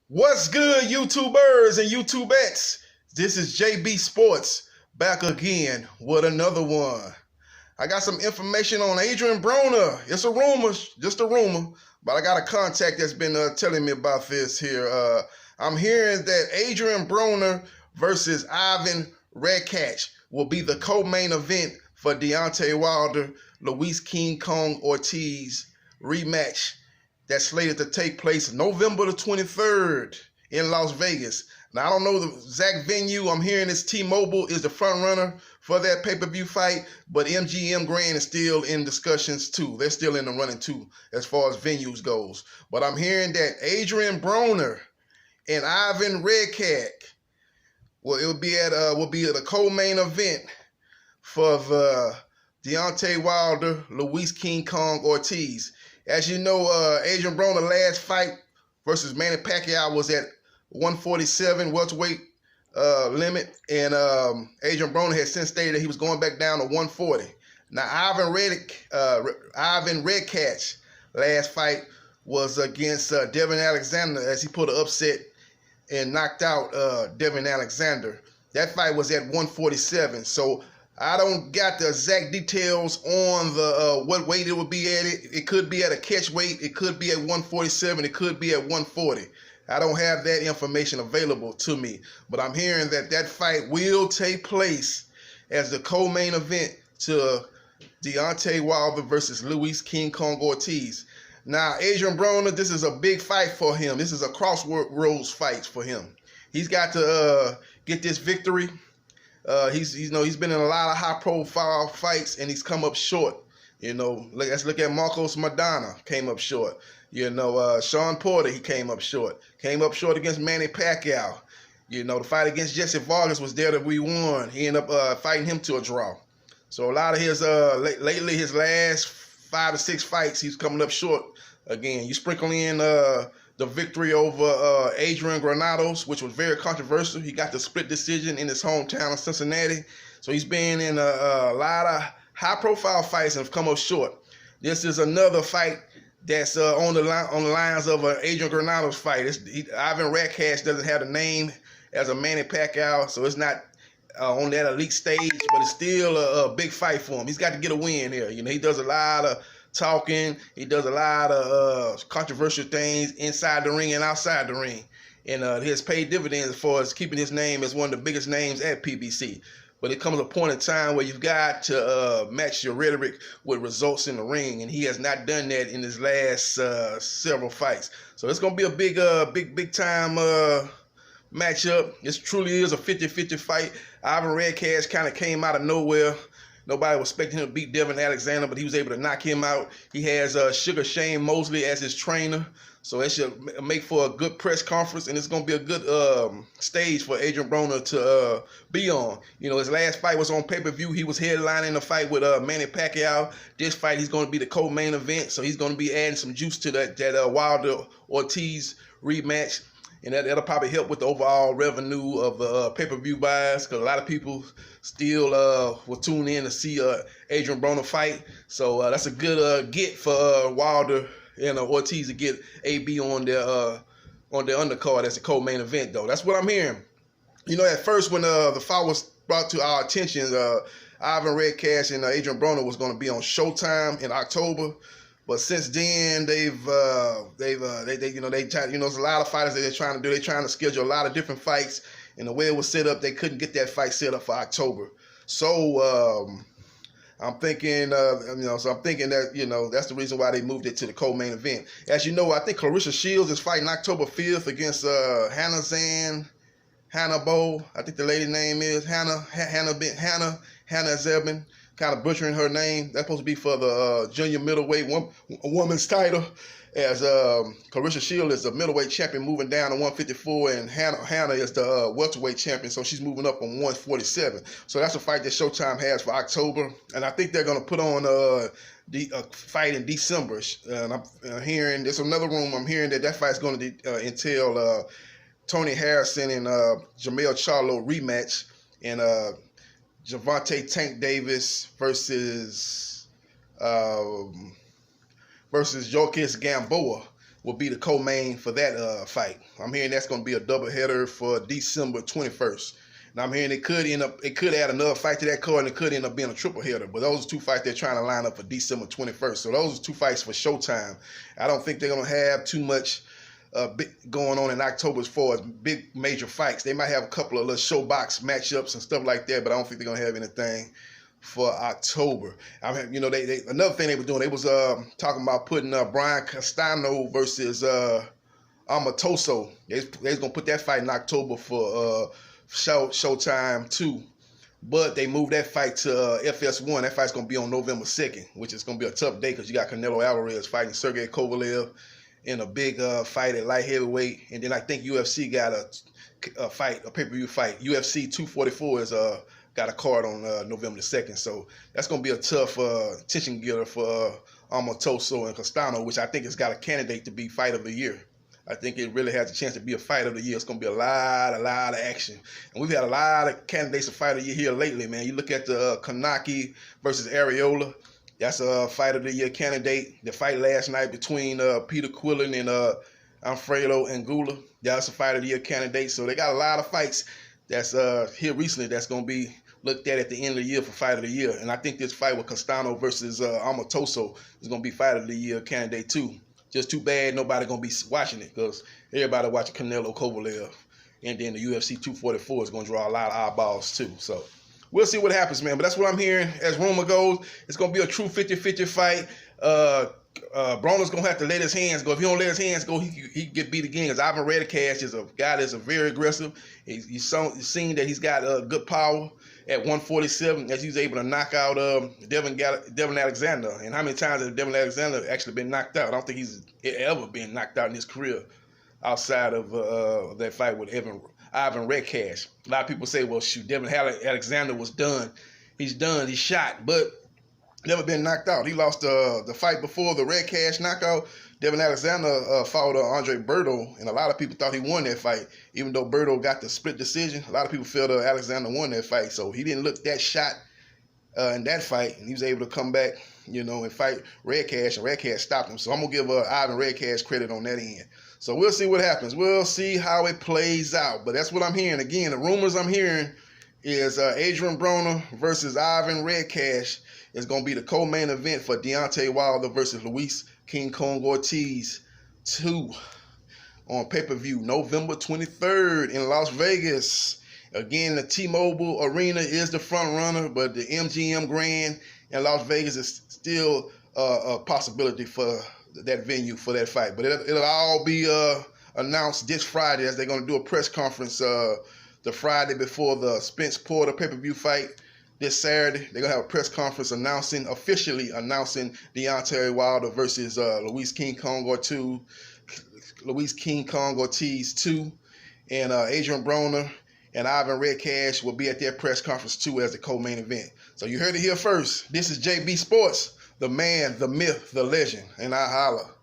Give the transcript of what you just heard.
What's good, YouTubers and YouTubettes? This is JBsports back again with another one. I got some information on Adrien Broner. It's a rumor, just a rumor, but I got a contact that's been telling me about this here. I'm hearing that Adrien Broner versus Ivan Redkach will be the co-main event for Deontay Wilder, Luis King Kong Ortiz rematch that's slated to take place November the 23rd in Las Vegas. Now, I don't know the exact venue. I'm hearing this T-Mobile is the front runner for that pay-per-view fight, but MGM Grand is still in discussions too. They're still in the running too as far as venues goes. But I'm hearing that Adrien Broner and Ivan Redkach will be at a co-main event for the Deontay Wilder, Luis King Kong Ortiz. As you know, Adrien Broner last fight versus Manny Pacquiao was at 147 welterweight limit, and Adrien Broner had since stated that he was going back down to 140. Now, Ivan Redkach last fight was against Devin Alexander, as he put an upset and knocked out Devin Alexander. That fight was at 147. So I don't got the exact details on the what weight it would be at. It could be at a catch weight. It could be at 147. It could be at 140. I don't have that information available to me. But I'm hearing that that fight will take place as the co-main event to Deontay Wilder versus Luis King Kong Ortiz. Now, Adrien Broner, this is a big fight for him. This is a crossroads fight for him. He's got to get this victory. He's been in a lot of high-profile fights, and he's come up short. Let's look at Marcos Maidana, came up short. Sean Porter, he came up short. Came up short against Manny Pacquiao. The fight against Jesse Vargas was there that we won. He ended up fighting him to a draw. So a lot of his lately, his last 5 to 6 fights, he's coming up short again. You sprinkle in the victory over Adrian Granados, which was very controversial. He got the split decision in his hometown of Cincinnati. So he's been in a lot of high-profile fights and have come up short. This is another fight that's on the lines of an Adrian Granados fight. Ivan Redkach doesn't have the name as a Manny Pacquiao, so it's not on that elite stage, but it's still a big fight for him. He's got to get a win here. He does a lot of talking. He does a lot of controversial things inside the ring and outside the ring. And he has paid dividends as far as keeping his name as one of the biggest names at PBC. But it comes a point in time where you've got to match your rhetoric with results in the ring, and he has not done that in his last several fights. So it's going to be a big time matchup. This truly is a 50-50 fight. Ivan Redkach kind of came out of nowhere. Nobody was expecting him to beat Devin Alexander, but he was able to knock him out. He has Sugar Shane Mosley as his trainer, so it should make for a good press conference, and it's going to be a good stage for Adrien Broner to be on. His last fight was on pay-per-view. He was headlining the fight with Manny Pacquiao. This fight, he's going to be the co-main event, so he's going to be adding some juice to that Wilder-Ortiz rematch. And that'll probably help with the overall revenue of the pay-per-view buys, because a lot of people still will tune in to see Adrien Broner fight. So that's a good get for Wilder and Ortiz to get AB on their undercard as a co-main event, though. That's what I'm hearing. At first when the fight was brought to our attention, Ivan Redkach and Adrien Broner was going to be on Showtime in October. But since then, there's a lot of fighters that they're trying to do. They're trying to schedule a lot of different fights, and the way it was set up, they couldn't get that fight set up for October. So I'm thinking, that that's the reason why they moved it to the co-main event. As you know, I think Clarissa Shields is fighting October 5th against Hannah Bow. I think the lady's name is Hannah Zebin. Kind of butchering her name. That's supposed to be for the junior middleweight woman's title, as Clarissa Shields is the middleweight champion moving down to 154, and Hannah is the welterweight champion, so she's moving up on 147. So that's a fight that Showtime has for October, and I think they're going to put on the fight in December. And I'm hearing, there's another room, I'm hearing that fight's going to entail Tony Harrison and Jamel Charlo rematch, and Gervonta Tank Davis versus Joaquin Gamboa. will be the co-main for that fight. I'm hearing that's going to be a doubleheader for December 21st. And I'm hearing it could add another fight to that card, and it could end up being a triple header. But those are two fights they're trying to line up for December 21st. So those are two fights for Showtime. I don't think they're going to have too much going on in October as far as big major fights. They might have a couple of little showbox matchups and stuff like that, but I don't think they're going to have anything for October. I mean, you know, they another thing they were doing, they was talking about putting Brian Castano versus Amatoso. They was gonna put that fight in October for Showtime too, but they moved that fight to FS1. That fight's gonna be on November 2nd, which is gonna be a tough day because you got Canelo Alvarez fighting Sergey Kovalev in a big fight at light heavyweight, and then I think UFC got a pay-per-view fight. UFC 244 is got a card on November the 2nd. So that's going to be a tough attention getter for Amatoso and Castano, which I think has got a candidate to be fight of the year. I think it really has a chance to be a fight of the year. It's going to be a lot of action. And we've had a lot of candidates for fight of the year here lately, man. You look at the Kanaki versus Areola. That's a fight of the year candidate. The fight last night between Peter Quillen and Alfredo Anguilla. That's a fight of the year candidate. So they got a lot of fights that's here recently that's going to be looked at the end of the year for fight of the year. And I think this fight with Castano versus Amatoso is going to be fight of the year candidate too. Just too bad nobody going to be watching it because everybody watching Canelo Kovalev. And then the UFC 244 is going to draw a lot of eyeballs too. So we'll see what happens, man. But that's what I'm hearing. As rumor goes, it's going to be a true 50-50 fight. Broner's going to have to let his hands go. If he don't let his hands go, he get beat again. Because Ivan Redkach is a guy that's very aggressive. He's seen that he's got good power at 147 as he's able to knock out Devin Alexander. And how many times has Devin Alexander actually been knocked out? I don't think he's ever been knocked out in his career outside of that fight with Ivan Redkach. A lot of people say, well, shoot, Devin Alexander was done. He's done. He's shot. But never been knocked out. He lost the fight before the Redkach knockout. Devin Alexander fought Andre Berto, and a lot of people thought he won that fight. Even though Berto got the split decision, a lot of people felt Alexander won that fight. So he didn't look that shot in that fight, and he was able to come back, you know, and fight Redkach, and Redkach stopped him. So I'm going to give Ivan Redkach credit on that end. So we'll see what happens. We'll see how it plays out. But that's what I'm hearing. Again, the rumors I'm hearing is Adrien Broner versus Ivan Redkach is going to be the co-main event for Deontay Wilder versus Luis King Kong Ortiz 2 on pay-per-view November 23rd in Las Vegas. Again, the T-Mobile Arena is the front runner, but the MGM Grand in Las Vegas is still a possibility for that venue for that fight. But it'll all be announced this Friday as they're going to do a press conference the Friday before the Spence Porter pay-per-view fight. This Saturday, they're going to have a press conference officially announcing Deontay Wilder versus Luis King Kong Ortiz 2. And Adrien Broner and Ivan Redkach will be at their press conference too as the co-main event. So you heard it here first. This is JB Sports, the man, the myth, the legend. And I holla.